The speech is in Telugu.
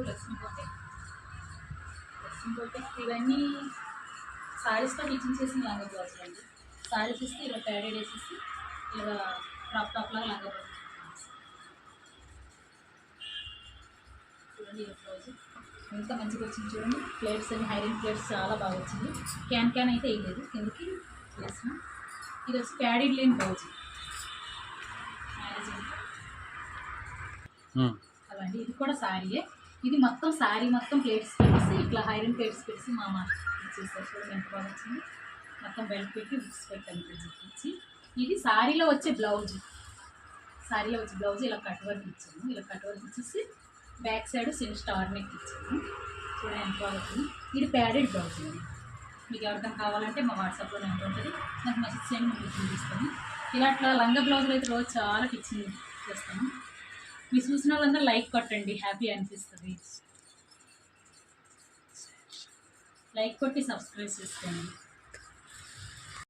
లక్ష్మీపతి ఇవన్నీ శారీస్తో టీచింగ్ చేసిన లంగా బ్లౌజులు అండి. శారీస్ ఇస్తే ఇలా ప్యాడెడ్ వేసేసి ఇలా క్రాప్ టాప్ లాగా లంగా బ్లౌజ్ చూడండి. ఈ బ్లౌజ్ ఎంత మంచిగా వచ్చింది చూడండి. ప్లేట్స్ అన్ని హైరన్ ప్లేట్స్ చాలా బాగా వచ్చింది. క్యాన్ అయితే వేయలేదు, కిందకి చేసిన. ఇది వచ్చి ప్యాడెడ్ లేని బ్లౌజ్ అలాంటి. ఇది కూడా శారీయే. ఇది మొత్తం శారీ మొత్తం ప్లేట్స్ పెట్టేసి ఇట్లా హైరన్ ప్లేట్స్ పెట్టేసి మా అమ్మ ఇచ్చేస్తారు. చూడండి ఎంత బాగా వచ్చింది. మొత్తం బెల్ట్ పెట్టి బుక్స్ పెట్టాను ఇచ్చి. ఇది శారీలో వచ్చే బ్లౌజ్. శారీలో వచ్చే బ్లౌజ్ ఇలా కట్ వర్క్ ఇచ్చాను. ఇలా కట్ వర్క్ ఇచ్చేసి బ్యాక్ సైడ్ స్టార్ నెక్ ఇచ్చాను. చూడండి ఎంత బాగా వచ్చింది. ఇది ప్యాడెడ్ బ్లౌజ్ అండి. మీకు ఎవరికైనా కావాలంటే మా వాట్సాప్లో నెంబర్ ఉంటుంది, నాకు మెసేజ్ చేయండి, మీకు చూపిస్తాను. ఇలా అట్లా లంగా బ్లౌజులు అయితే రోజు చాలా టిచ్చింగ్ చేస్తాను. మీరు చూసిన వాళ్ళందరూ లైక్ కొట్టండి, హ్యాపీ అనిపిస్తుంది. లైక్ కొట్టి సబ్స్క్రైబ్ చేసుకోండి.